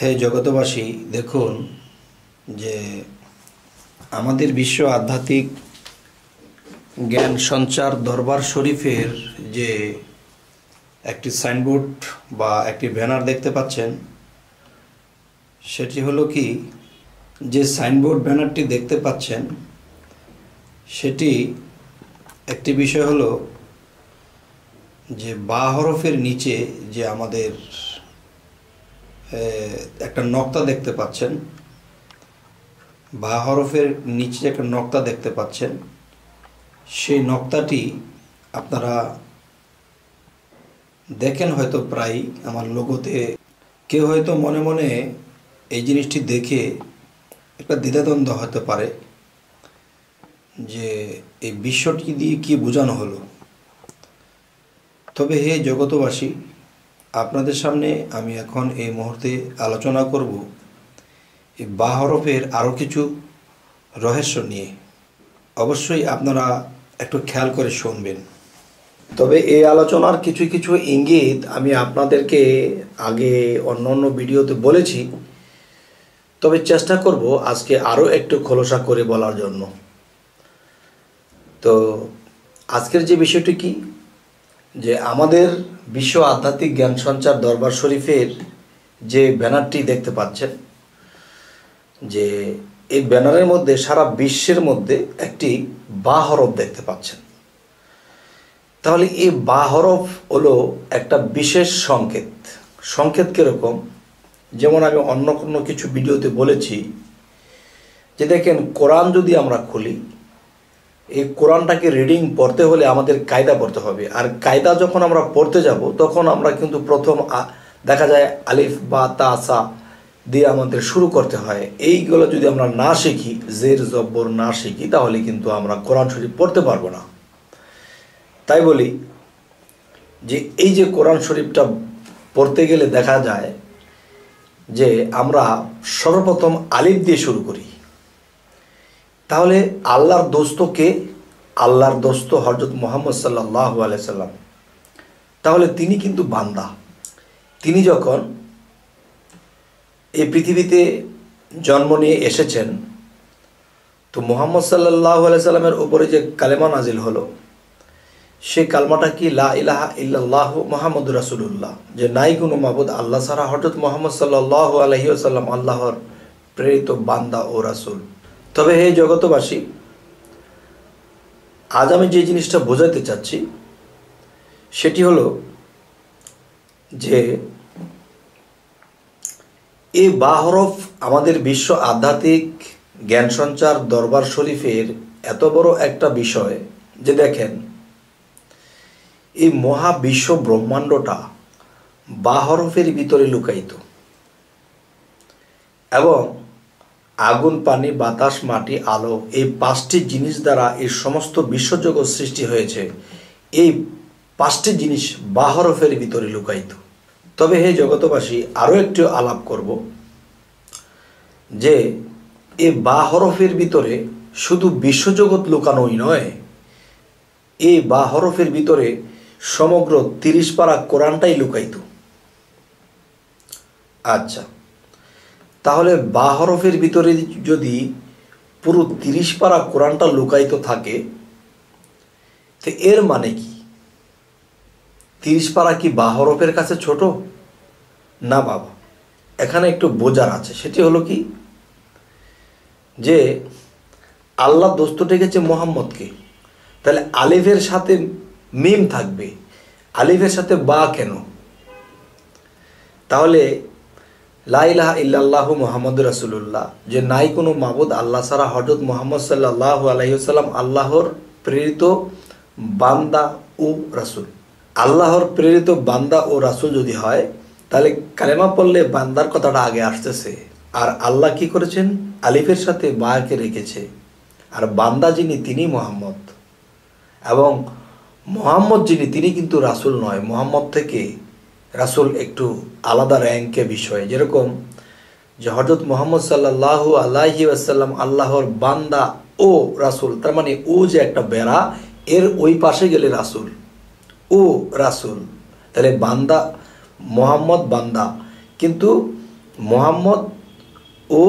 হে জগতবাসী, দেখুন যে আমাদের বিশ্ব আধ্যাত্মিক জ্ঞান সঞ্চার দরবার শরীফের যে একটি সাইনবোর্ড বা একটি ব্যানার দেখতে পাচ্ছেন, সেটি হলো কি, যে সাইনবোর্ড ব্যানারটি দেখতে পাচ্ছেন সেটি একটি বিষয় হলো যে বা হরফের নিচে যে আমাদের একটা নক্তা দেখতে পাচ্ছেন, বা হরফের নিচে একটা নক্তা দেখতে পাচ্ছেন, সেই নক্তাটি আপনারা দেখেন হয়তো প্রায় আমার লোগোতে। কেউ হয়তো মনে মনে এই জিনিসটি দেখে একটা দ্বিধাদ্বন্দ্ব হতে পারে যে এই বিশ্বটি দিয়ে কি বোঝানো হলো। তবে হে জগতবাসী, আপনাদের সামনে আমি এখন এই মুহূর্তে আলোচনা করব এই বা হরফের আরও কিছু রহস্য নিয়ে। অবশ্যই আপনারা একটু খেয়াল করে শুনবেন। তবে এই আলোচনার কিছু কিছু ইঙ্গিত আমি আপনাদেরকে আগে অন্য ভিডিওতে বলেছি, তবে চেষ্টা করব আজকে আরও একটু খোলসা করে বলার জন্য। তো আজকের যে বিষয়টি কি, যে আমাদের বিশ্ব আধ্যাত্মিক জ্ঞান সঞ্চার দরবার শরীফের যে ব্যানারটি দেখতে পাচ্ছেন, যে এই ব্যানারের মধ্যে সারা বিশ্বের মধ্যে একটি বা হরফ দেখতে পাচ্ছেন। তাহলে এই বা হরফ হলো একটা বিশেষ সংকেত। সংকেত কীরকম? যেমন আমি অন্য কোনো কিছু ভিডিওতে বলেছি যে দেখেন, কোরআন যদি আমরা খুলি, এই কোরআনটাকে রিডিং পড়তে হলে আমাদের কায়দা পড়তে হবে। আর কায়দা যখন আমরা পড়তে যাব, তখন আমরা কিন্তু প্রথম দেখা যায় আলিফ বা তা সা দিয়ে আমাদের শুরু করতে হয়। এইগুলো যদি আমরা না শিখি, জের জব্বর না শিখি, তাহলে কিন্তু আমরা কোরআন শরীফ পড়তে পারবো না। তাই বলি যে এই যে কোরআন শরীফটা পড়তে গেলে দেখা যায় যে আমরা সর্বপ্রথম আলিফ দিয়ে শুরু করি। তাহলে আল্লাহর দোস্তকে, আল্লাহর দোস্ত হযরত মুহাম্মদ সাল্লাল্লাহু আলাইহি সাল্লাম, তাহলে তিনি কিন্তু বান্দা। তিনি যখন এই পৃথিবীতে জন্ম নিয়ে এসেছেন, তো মুহাম্মদ সাল্লাল্লাহু আলাইহি সাল্লামের উপরে যে কালেমা নাজিল হলো, সেই কালমাটা কি? লা ইলাহা ইল্লাল্লাহ মুহাম্মাদুর রাসূলুল্লাহ, যে নাই কোনো মাবুদ আল্লাহ ছাড়া, হযরত মুহাম্মদ সাল্লাল্লাহু আলাইহি ওয়াসাল্লাম আল্লাহর প্রেরিত বান্দা ও রাসূল। তবে হে জগতবাসী, আজ আমি যে জিনিসটা বোঝাতে চাচ্ছি সেটি হলো যে এই বা হরফ আমাদের বিশ্ব আধ্যাত্মিক জ্ঞান সঞ্চার দরবার শরীফের এত বড় একটা বিষয় যে দেখেন, এই মহাবিশ্ব ব্রহ্মাণ্ডটা বা হরফের ভিতরে লুকায়িত, এবং আগুন, পানি, বাতাস, মাটি, আলো, এই পাঁচটি জিনিস দ্বারা এই সমস্ত বিশ্বজগৎ সৃষ্টি হয়েছে। এই পাঁচটি জিনিস বা হরফের ভিতরে লুকায়িত। তবে হে জগতবাসী, আরও একটু আলাপ করব যে এই বা হরফের ভিতরে শুধু বিশ্বজগৎ লুকানোই নয়, এই বা হরফের ভিতরে সমগ্র 30 পারা কোরআনটাই লুকায়িত। আচ্ছা, তাহলে বা হরফের ভিতরে যদি পুরো 30 পারা কোরআনটা লুকায়িত থাকে, তো এর মানে কি? 30 পারা কি বা হরফের কাছে ছোট? না বাবা, এখানে একটু বোঝার আছে। সেটি হলো কি, যে আল্লাহ দোস্ত ডেকেছে মুহাম্মদকে, তাহলে আলিফের সাথে মিম থাকবে, আলিফের সাথে বা কেন? তাহলে লা ইলাহা ইল্লাল্লাহু মুহাম্মাদুর রাসূলুল্লাহ, যে নাই কোনো মাবুদ আল্লাহ ছাড়া, হযরত মুহাম্মদ সাল্লাল্লাহু আলাইহি ওয়াসাল্লাম আল্লাহর প্রেরিত বান্দা ও রাসূল। আল্লাহর প্রেরিত বান্দা ও রাসূল যদি হয়, তাহলে কালেমা পড়লে বান্দার কথাটা আগে আসতেছে। আর আল্লাহ কি করেছেন? আলিফের সাথে বাকে রেখেছে। আর বান্দা যিনি, তিনি মুহাম্মদ। এবং মুহাম্মদ যিনি, তিনি কিন্তু রাসূল নয়। মুহাম্মদ থেকে রাসূল একটু আলাদা র্যাঙ্কে বিষয়। যেরকম যে হযরত মুহাম্মদ সাল্লাল্লাহু আলাইহি ওয়াসাল্লাম আল্লাহর বান্দা ও রাসূল, তার মানে ও যে একটা বেড়া, এর ওই পাশে গেলে রাসূল, ও রাসূল। তাহলে বান্দা, মুহাম্মদ বান্দা, কিন্তু মোহাম্মদ ও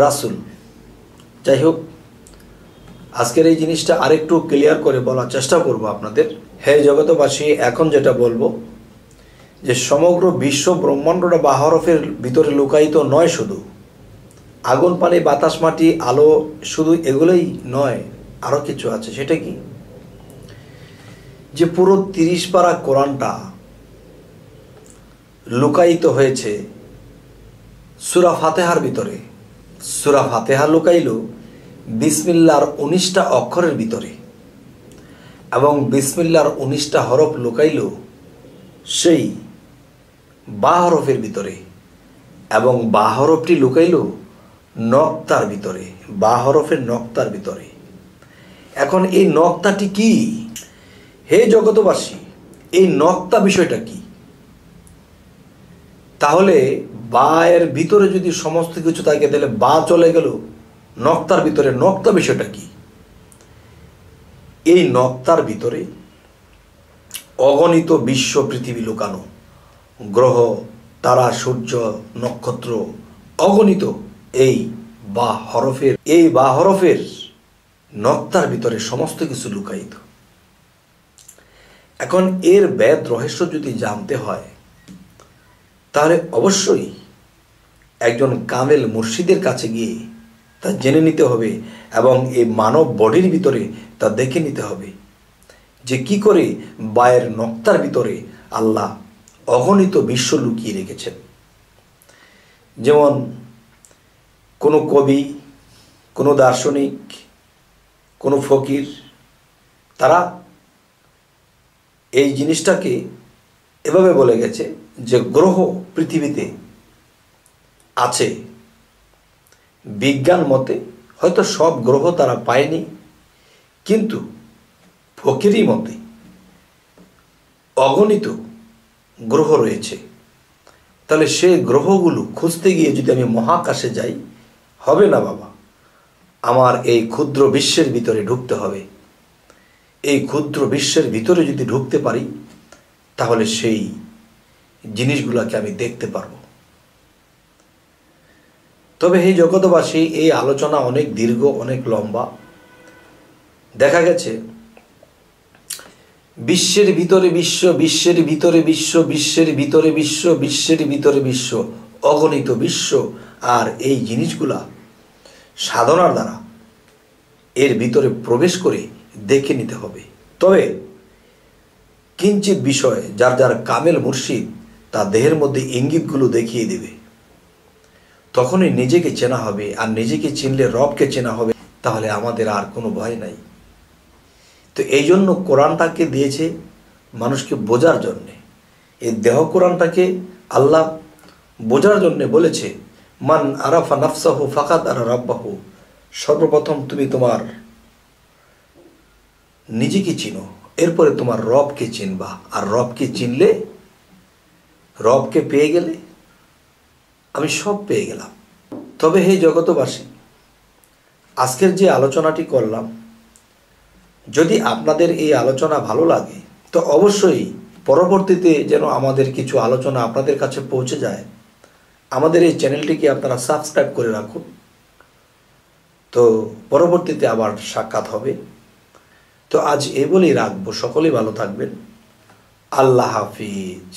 রাসূল। যাই হোক, আজকের এই জিনিসটা আরেকটু ক্লিয়ার করে বলার চেষ্টা করব আপনাদের। হে জগতবাসী, এখন যেটা বলবো যে সমগ্র বিশ্ব ব্রহ্মাণ্ডটা বাহরফের ভিতরে লুকায়িত নয়, শুধু আগুন পানি বাতাস মাটি আলো, শুধু এগুলোই নয়, আরও কিছু আছে। সেটা কি? যে পুরো 30 পারা কোরআনটা লুকায়িত হয়েছে সূরা ফাতিহার ভিতরে। সূরা ফাতিহা লুকাইল বিসমিল্লাহর 19টা অক্ষরের ভিতরে, এবং বিসমিল্লাহর 19টা হরফ লুকাইল সেই বা হরফের ভিতরে, এবং বা হরফটি লুকাইল নক্তার ভিতরে, বা হরফের নক্তার ভিতরে। এখন এই নক্তাটি কি? হে জগতবাসী, এই নক্তা বিষয়টা কি? তাহলে বা এর ভিতরে যদি সমস্ত কিছু থাকে, তাহলে বা চলে গেল নক্তার ভিতরে। নক্তা বিষয়টা কি? এই নক্তার ভিতরে অগণিত বিশ্ব পৃথিবী লুকানো, গ্রহ তারা সূর্য নক্ষত্র অগণিত। এই বা হরফের নক্তার ভিতরে সমস্ত কিছু লুকায়িত। এখন এর বেদ রহস্য যদি জানতে হয়, তাহলে অবশ্যই একজন কামেল মুর্শিদের কাছে গিয়ে তা জেনে নিতে হবে, এবং এই মানব বডির ভিতরে তা দেখে নিতে হবে যে কি করে বায়ের নক্তার ভিতরে আল্লাহ অগণিত বিশ্ব লুকিয়ে রেখেছেন। যেমন কোনো কবি, কোনো দার্শনিক, কোনো ফকির, তারা এই জিনিসটাকে এভাবে বলে গেছে যে গ্রহ পৃথিবীতে আছে। বিজ্ঞান মতে হয়তো সব গ্রহ তারা পায়নি, কিন্তু ফকিরি মতে অগণিত গ্রহ রয়েছে। তাহলে সেই গ্রহগুলো খুঁজতে গিয়ে যদি আমি মহাকাশে যাই, হবে না বাবা। আমার এই ক্ষুদ্র বিশ্বের ভিতরে ঢুকতে হবে। এই ক্ষুদ্র বিশ্বের ভিতরে যদি ঢুকতে পারি, তাহলে সেই জিনিসগুলোকে আমি দেখতে পারবো। তবে এই জগতবাসী, এই আলোচনা অনেক দীর্ঘ, অনেক লম্বা। দেখা গেছে বিশ্বের ভিতরে বিশ্ব, বিশ্বের ভিতরে বিশ্ব, বিশ্বের ভিতরে বিশ্ব, বিশ্বের ভিতরে বিশ্ব, অগণিত বিশ্ব। আর এই জিনিসগুলা সাধনার দ্বারা এর ভিতরে প্রবেশ করে দেখে নিতে হবে। তবে কিঞ্চিত বিষয় যার যার কামেল মুর্শিদ তার দেহের মধ্যে ইঙ্গিতগুলো দেখিয়ে দেবে, তখনই নিজেকে চেনা হবে। আর নিজেকে চিনলে রবকে চেনা হবে। তাহলে আমাদের আর কোনো ভয় নাই। তো এই জন্য কোরআনটাকে দিয়েছে মানুষকে বোঝার জন্যে। এই দেহ কোরআনটাকে আল্লাহ বোঝার জন্যে বলেছে, মান আরাফা নাফসাহু ফাকাদ আরা রাব্বাহু। সর্বপ্রথম তুমি তোমার নিজেকে চিনো, এরপরে তোমার রবকে চিনবা। আর রবকে চিনলে, রবকে পেয়ে গেলে আমি সব পেয়ে গেলাম। তবে হে জগতবাসী, আজকের যে আলোচনাটি করলাম, যদি আপনাদের এই আলোচনা ভালো লাগে, তো অবশ্যই পরবর্তীতে যেন আমাদের কিছু আলোচনা আপনাদের কাছে পৌঁছে যায়, আমাদের এই চ্যানেলটিকে আপনারা সাবস্ক্রাইব করে রাখুন। তো পরবর্তীতে আবার সাক্ষাৎ হবে। তো আজ এই বলেই রাখবো। সকলেই ভালো থাকবেন। আল্লাহ হাফিজ।